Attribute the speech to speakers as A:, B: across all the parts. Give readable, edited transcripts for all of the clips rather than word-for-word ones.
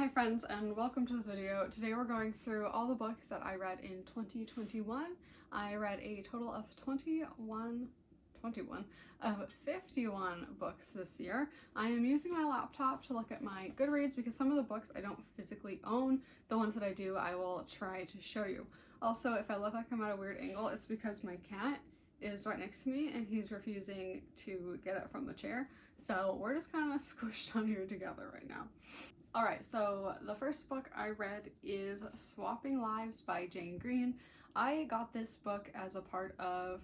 A: Hi friends, and welcome to this video. Today we're going through all the books that I read in 2021. I read a total of 51 books this year. I am using my laptop to look at my Goodreads because some of the books I don't physically own. The ones that I do, I will try to show you. Also, if I look like I'm at a weird angle, it's because my cat is right next to me and he's refusing to get up from the chair. So we're just kind of squished on here together right now. Alright, so the first book I read is Swapping Lives by Jane Green. I got this book as a part of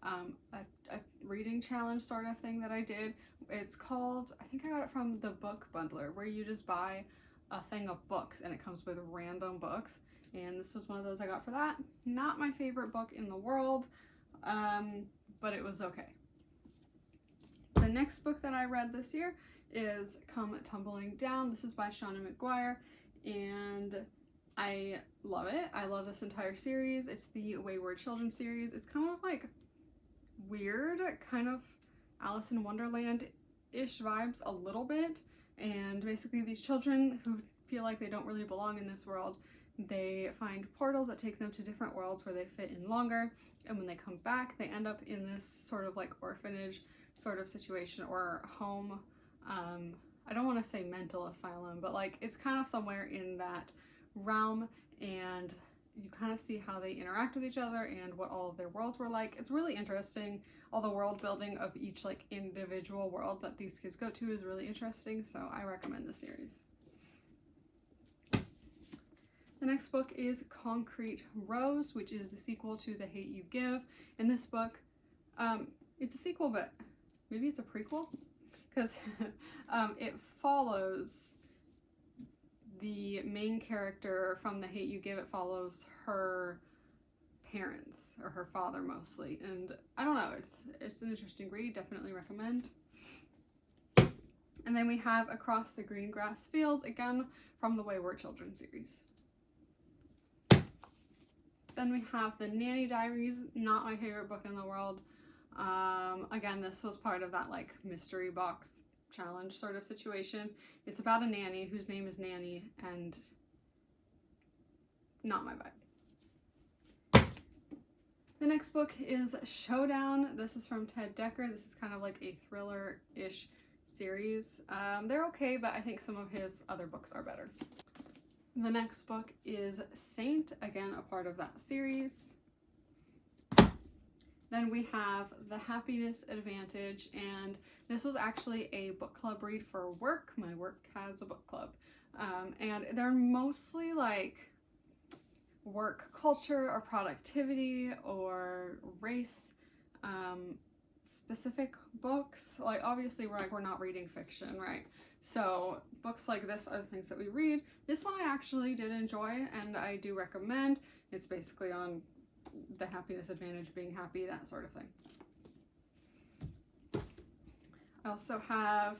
A: a reading challenge sort of thing that I did. It's called, I think I got it from the Book Bundler, where you just buy a thing of books and it comes with random books. And this was one of those I got for that. Not my favorite book in the world, but it was okay. The next book that I read this year is Come Tumbling Down. This is by Seanan McGuire, and I love it. I love this entire series. It's the Wayward Children series. It's kind of like weird, kind of Alice in Wonderland-ish vibes a little bit, and basically these children who feel like they don't really belong in this world, they find portals that take them to different worlds where they fit in longer, and when they come back they end up in this sort of like orphanage sort of situation or home. I don't want to say mental asylum, but like it's kind of somewhere in that realm, and you kind of see how they interact with each other and what all of their worlds were like. It's really interesting. All the world building of each like individual world that these kids go to is really interesting, so I recommend this series. The next book is Concrete Rose, which is the sequel to The Hate U Give. In this book, it's a sequel, but maybe it's a prequel, because it follows the main character from The Hate U Give. It follows her parents, or her father mostly, and I don't know, it's an interesting read, definitely recommend. And then we have Across the Green Grass Fields, again from the Wayward Children series. Then we have The Nanny Diaries, not my favorite book in the world. Again, this was part of that like mystery box challenge sort of situation. It's about a nanny whose name is Nanny, and not my vibe. The next book is Showdown. This is from Ted Dekker. This is kind of like a thriller-ish series. They're okay, but I think some of his other books are better. The next book is Saint, again a part of that series. Then we have The Happiness Advantage, and this was actually a book club read for work. My work has a book club, and they're mostly like work culture or productivity or race specific books. Like obviously we're not reading fiction, right? So books like this are the things that we read. This one I actually did enjoy and I do recommend. It's basically on the happiness advantage, being happy, that sort of thing. I also have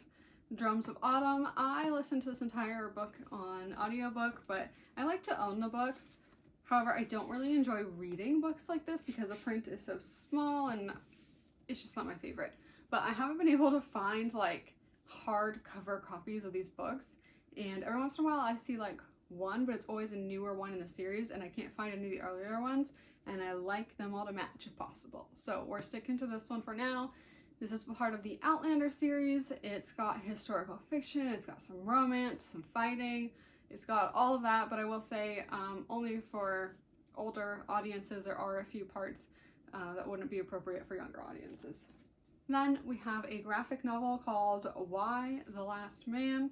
A: Drums of Autumn. I listened to this entire book on audiobook, but I like to own the books. However, I don't really enjoy reading books like this because the print is so small and it's just not my favorite. But I haven't been able to find like hardcover copies of these books, and every once in a while I see like one, but it's always a newer one in the series and I can't find any of the earlier ones, and I like them all to match if possible. So we're sticking to this one for now. This is part of the Outlander series. It's got historical fiction, it's got some romance, some fighting, it's got all of that, but I will say only for older audiences. There are a few parts that wouldn't be appropriate for younger audiences. Then we have a graphic novel called Y: The Last Man.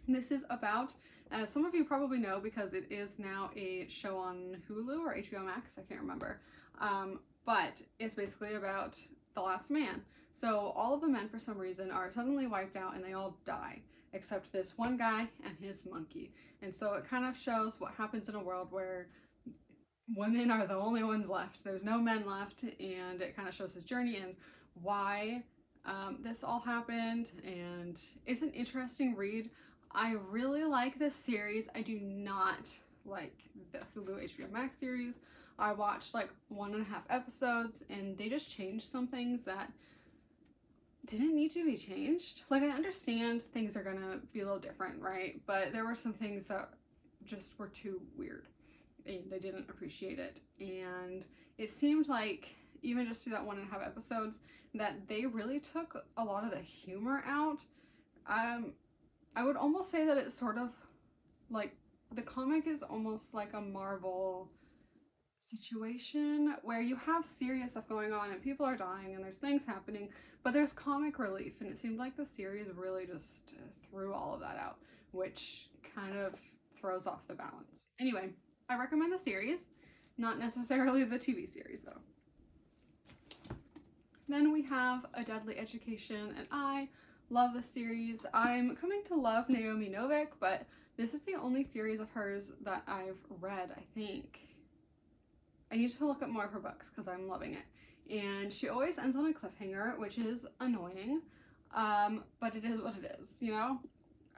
A: This is about, as some of you probably know because it is now a show on Hulu or HBO Max, I can't remember, but it's basically about the last man. So all of the men for some reason are suddenly wiped out and they all die, except this one guy and his monkey. And so it kind of shows what happens in a world where women are the only ones left. There's no men left, and it kind of shows his journey and why this all happened, and it's an interesting read. I really like this series. I do not like the Hulu HBO Max series. I watched like 1.5 episodes and they just changed some things that didn't need to be changed. Like, I understand things are gonna be a little different, right? But there were some things that just were too weird and I didn't appreciate it. And it seemed like, even just through that 1.5 episodes, that they really took a lot of the humor out. I would almost say that it's sort of like, the comic is almost like a Marvel situation where you have serious stuff going on and people are dying and there's things happening, but there's comic relief, and it seemed like the series really just threw all of that out, which kind of throws off the balance. Anyway, I recommend the series, not necessarily the TV series though. Then we have A Deadly Education, and I love the series. I'm coming to love Naomi Novik, but this is the only series of hers that I've read, I think. I need to look up more of her books because I'm loving it. And she always ends on a cliffhanger, which is annoying, but it is what it is, you know?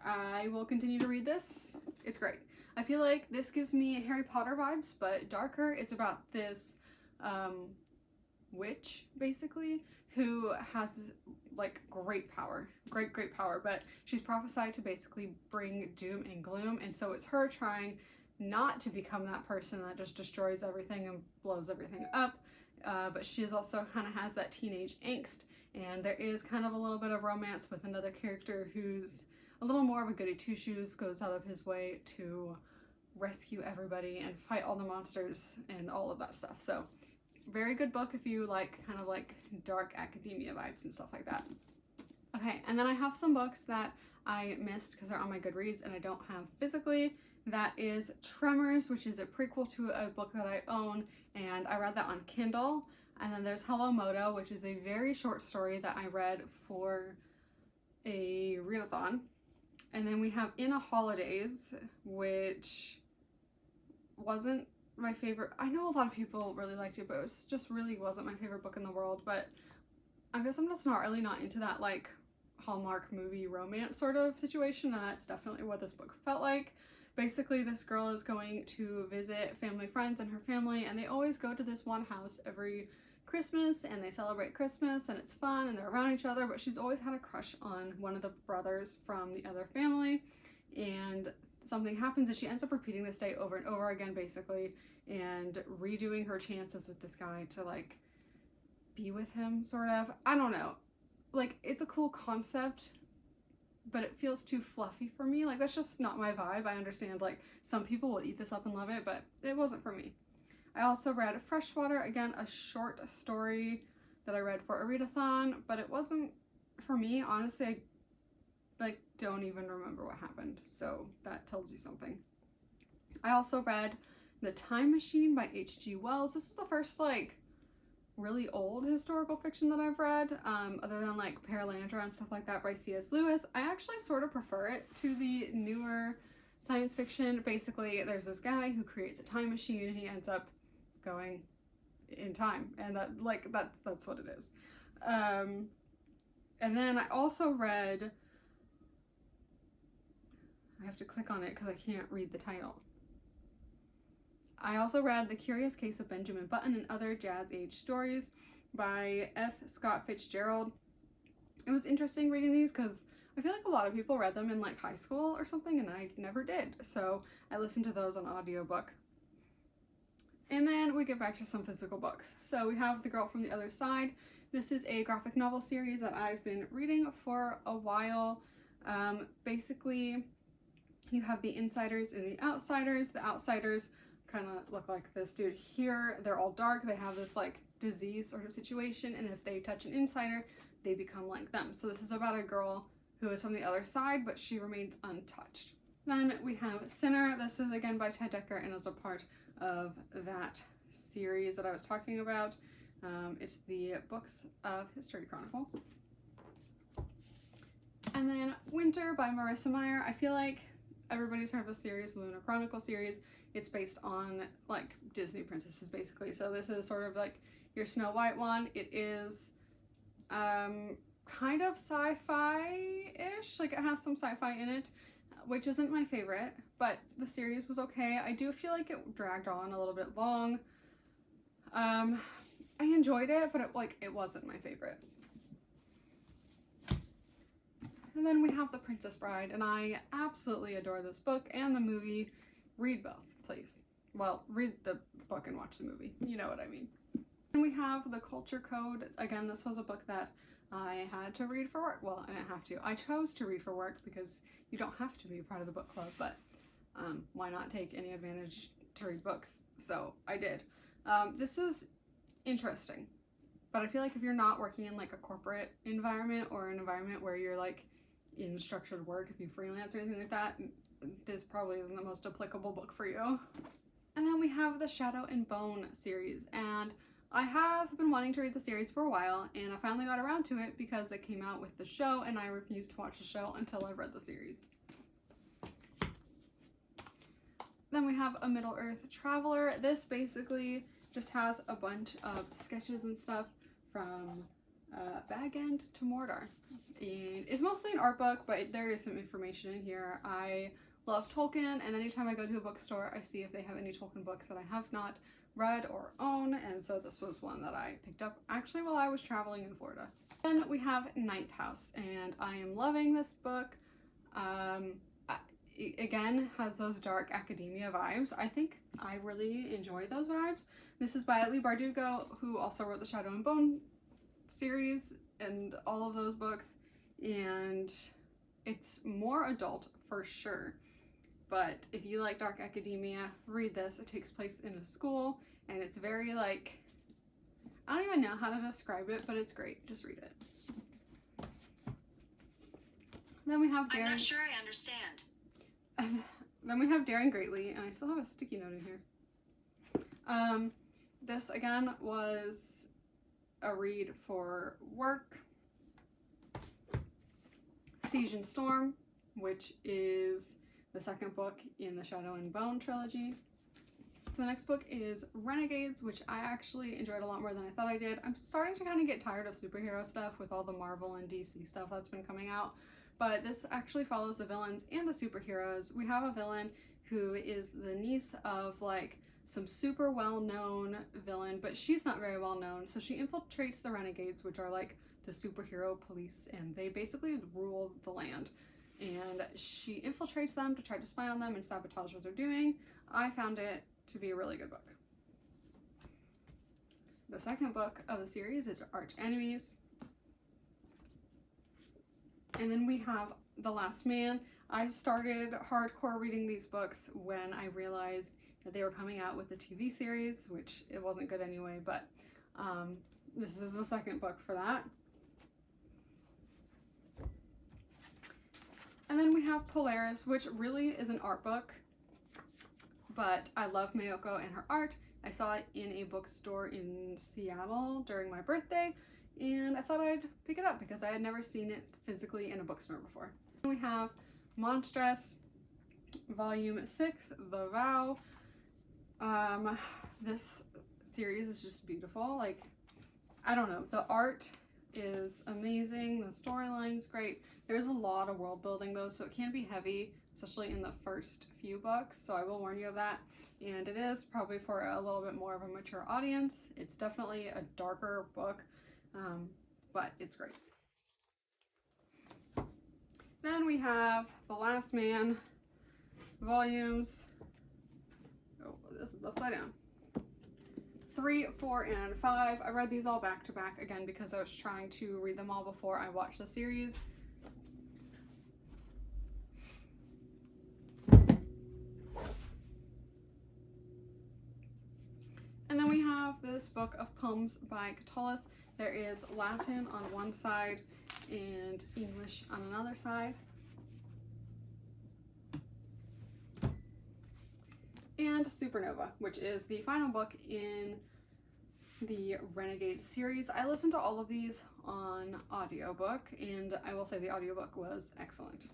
A: I will continue to read this. It's great. I feel like this gives me Harry Potter vibes, but darker. It's about this witch, basically, who has like great power, great power, but she's prophesied to basically bring doom and gloom, and so it's her trying not to become that person that just destroys everything and blows everything up, but she is also kind of has that teenage angst, and there is kind of a little bit of romance with another character who's a little more of a goody two-shoes, goes out of his way to rescue everybody and fight all the monsters and all of that stuff. So very good book if you like kind of like dark academia vibes and stuff like that. Okay, and then I have some books that I missed because they're on my Goodreads and I don't have physically. That is Tremors, which is a prequel to a book that I own, and I read that on Kindle. And then there's Hello Moto, which is a very short story that I read for a readathon. And then we have In a Holidays, which wasn't my favorite. I know a lot of people really liked it, but it was just really wasn't my favorite book in the world. But I guess I'm just not into that like Hallmark movie romance sort of situation, and that's definitely what this book felt like. Basically, this girl is going to visit family friends and her family, and they always go to this one house every Christmas, and they celebrate Christmas, and it's fun, and they're around each other, but she's always had a crush on one of the brothers from the other family, and something happens and she ends up repeating this day over and over again, basically, and redoing her chances with this guy to like be with him, sort of. I don't know. Like, it's a cool concept, but it feels too fluffy for me. Like, that's just not my vibe. I understand, like, some people will eat this up and love it, but it wasn't for me. I also read Freshwater, again, a short story that I read for a readathon, but it wasn't for me. Honestly, I, like, don't even remember what happened, so that tells you something. I also read The Time Machine by H.G. Wells. This is the first, like, really old historical fiction that I've read, other than like Perelandra and stuff like that by C.S. Lewis. I actually sort of prefer it to the newer science fiction. Basically, there's this guy who creates a time machine and he ends up going in time, and that's what it is. And then I also read, I have to click on it because I can't read the title. I also read The Curious Case of Benjamin Button and Other Jazz Age Stories by F. Scott Fitzgerald. It was interesting reading these because I feel like a lot of people read them in like high school or something, and I never did. So I listened to those on audiobook. And then we get back to some physical books. So we have The Girl from the Other Side. This is a graphic novel series that I've been reading for a while. Basically, you have the insiders and the outsiders. The outsiders kind of look like this dude here. They're all dark. They have this like disease sort of situation, and if they touch an insider, they become like them. So this is about a girl who is from the other side, but she remains untouched. Then we have Sinner. This is again by Ted Dekker and is a part of that series that I was talking about. It's the Books of History Chronicles. And then Winter by Marissa Meyer. I feel like everybody's heard of the series, the Lunar Chronicle series. It's based on like Disney princesses, basically. So this is sort of like your Snow White one. It is kind of sci-fi-ish. Like, it has some sci-fi in it, which isn't my favorite, but the series was okay. I do feel like it dragged on a little bit long. I enjoyed it, but it wasn't my favorite. And then we have The Princess Bride, and I absolutely adore this book and the movie. Read both, please. Well, read the book and watch the movie. You know what I mean. And we have The Culture Code. Again, this was a book that I had to read for work. Well, I didn't have to. I chose to read for work because you don't have to be a part of the book club, but why not take any advantage to read books? So I did. This is interesting, but I feel like if you're not working in like a corporate environment or an environment where you're like in structured work, if you freelance or anything like that, this probably isn't the most applicable book for you. And then we have the Shadow and Bone series, and I have been wanting to read the series for a while, and I finally got around to it because it came out with the show, and I refused to watch the show until I read the series. Then we have A Middle-earth Traveler. This basically just has a bunch of sketches and stuff from Bag End to Mordor. And it's mostly an art book, but there is some information in here. I love Tolkien, and anytime I go to a bookstore, I see if they have any Tolkien books that I have not read or own, and so this was one that I picked up actually while I was traveling in Florida. Then we have Ninth House, and I am loving this book. Again, has those dark academia vibes. I think I really enjoy those vibes. This is by Leigh Bardugo, who also wrote the Shadow and Bone series and all of those books, and it's more adult for sure. But if you like dark academia, read this. It takes place in a school, and it's very like, I don't even know how to describe it, but it's great. Just read it. Then we have
B: I'm not sure I understand.
A: Then we have Daring Greatly, and I still have a sticky note in here. This again was a read for work. Siege and Storm, which is the second book in the Shadow and Bone trilogy. So the next book is Renegades, which I actually enjoyed a lot more than I thought I did. I'm starting to kind of get tired of superhero stuff with all the Marvel and DC stuff that's been coming out, but this actually follows the villains and the superheroes. We have a villain who is the niece of like some super well-known villain, but she's not very well known, so she infiltrates the Renegades, which are like the superhero police, and they basically rule the land. And she infiltrates them to try to spy on them and sabotage what they're doing. I found it to be a really good book. The second book of the series is Arch Enemies. And then we have The Last Man. I started hardcore reading these books when I realized that they were coming out with the TV series, which it wasn't good anyway, but this is the second book for that. And then we have Polaris, which really is an art book, but I love Mayoko and her art. I saw it in a bookstore in Seattle during my birthday, and I thought I'd pick it up because I had never seen it physically in a bookstore before. We have Monstress, Volume 6, The Vow. This series is just beautiful. Like, I don't know, the art is amazing, the storyline's great. There's a lot of world building though, so it can be heavy, especially in the first few books, so I will warn you of that. And it is probably for a little bit more of a mature audience. It's definitely a darker book, but it's great. Then we have The Last Man, volumes, oh, this is upside down, 3, 4, and 5. I read these all back to back again because I was trying to read them all before I watched the series. And then we have this book of poems by Catullus. There is Latin on one side and English on another side. And Supernova, which is the final book in the Renegade series. I listened to all of these on audiobook, and I will say the audiobook was excellent.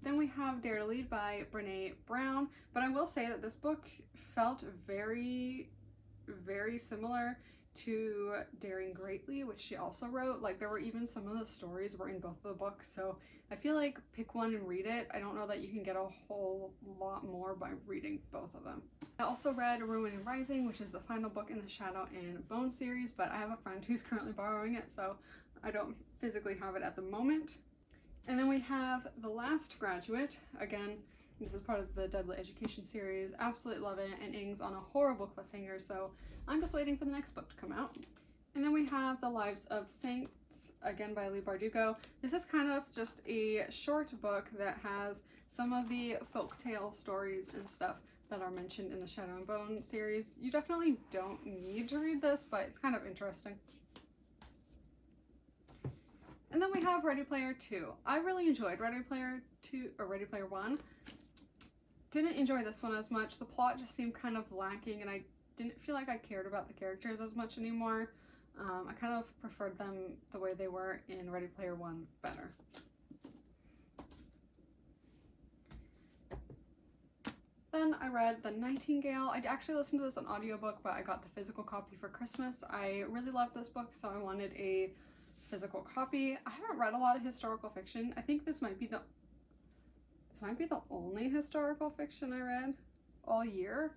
A: Then we have Dare to Lead by Brené Brown, but I will say that this book felt very, very similar to Daring Greatly, which she also wrote. Like, there were even some of the stories were in both of the books, so I feel like pick one and read it. I don't know that you can get a whole lot more by reading both of them. I also read Ruin and Rising, which is the final book in the Shadow and Bone series, but I have a friend who's currently borrowing it, so I don't physically have it at the moment. And then we have The Last Graduate. Again, this is part of the Deadly Education series. Absolutely love it, and ends on a horrible cliffhanger, so I'm just waiting for the next book to come out. And then we have The Lives of Saints, again by Leigh Bardugo. This is kind of just a short book that has some of the folktale stories and stuff that are mentioned in the Shadow and Bone series. You definitely don't need to read this, but it's kind of interesting. And then we have Ready Player 2. I really enjoyed Ready Player 2, or Ready Player 1. Didn't enjoy this one as much. The plot just seemed kind of lacking, and I didn't feel like I cared about the characters as much anymore. I kind of preferred them the way they were in Ready Player 1 better. Then I read The Nightingale. I actually listened to this on audiobook, but I got the physical copy for Christmas. I really loved this book, so I wanted a physical copy. I haven't read a lot of historical fiction. I think this might be the only historical fiction I read all year.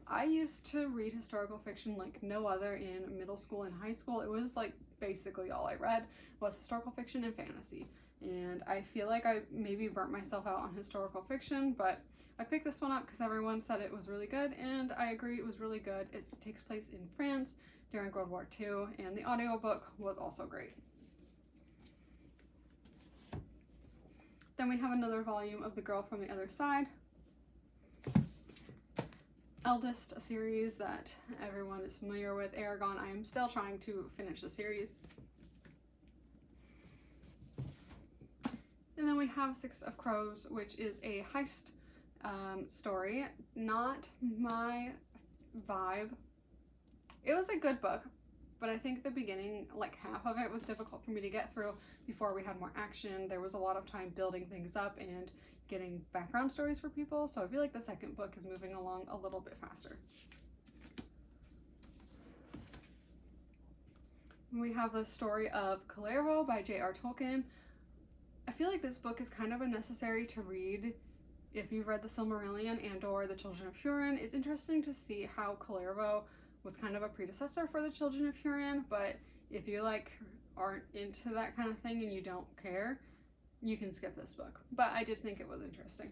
A: I used to read historical fiction like no other in middle school and high school. It was like basically all I read was historical fiction and fantasy. And I feel like I maybe burnt myself out on historical fiction, but I picked this one up because everyone said it was really good, and I agree it was really good. It takes place in France during World War II, and the audiobook was also great. Then we have another volume of The Girl from the Other Side. Eldest, a series that everyone is familiar with. Eragon, I am still trying to finish the series. And then we have Six of Crows, which is a heist story. Not my vibe. It was a good book, but I think the beginning, like half of it, was difficult for me to get through before we had more action. There was a lot of time building things up and getting background stories for people, so I feel like the second book is moving along a little bit faster. We have the story of Kullervo by J.R. Tolkien. I feel like this book is kind of unnecessary to read if you've read The Silmarillion and or The Children of Hurin. It's interesting to see how Kullervo was kind of a predecessor for The Children of Hurin, but if you like aren't into that kind of thing and you don't care, you can skip this book. But I did think it was interesting.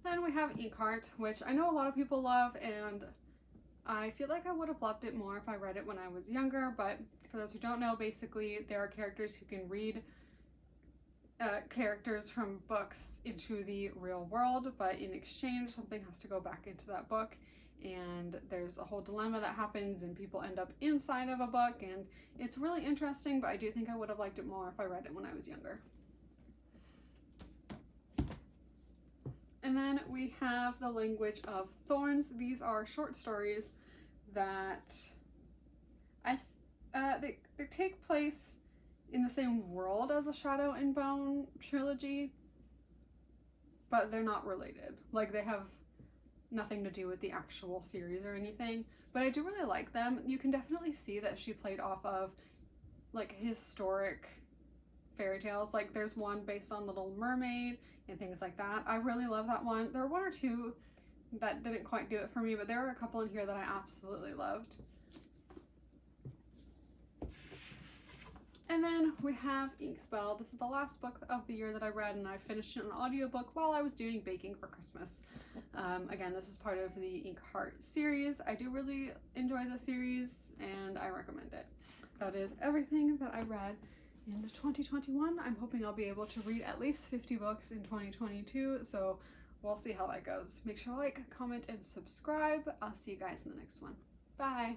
A: Then we have Inkheart, which I know a lot of people love, and I feel like I would have loved it more if I read it when I was younger, but for those who don't know, basically there are characters who can read characters from books into the real world, but in exchange something has to go back into that book, and there's a whole dilemma that happens and people end up inside of a book, and it's really interesting, but I do think I would have liked it more if I read it when I was younger. And then we have The Language of Thorns. These are short stories that they take place in the same world as the Shadow and Bone trilogy, but they're not related. Like, they have nothing to do with the actual series or anything, but I do really like them. You can definitely see that she played off of like historic fairy tales. Like, there's one based on Little Mermaid and things like that. I really love that one. There were one or two that didn't quite do it for me, but there were a couple in here that I absolutely loved. And then we have Inkspell. This is the last book of the year that I read, and I finished it in an audiobook while I was doing baking for Christmas. Again, this is part of the Inkheart series. I do really enjoy the series, and I recommend it. That is everything that I read in 2021. I'm hoping I'll be able to read at least 50 books in 2022, so we'll see how that goes. Make sure to like, comment, and subscribe. I'll see you guys in the next one. Bye!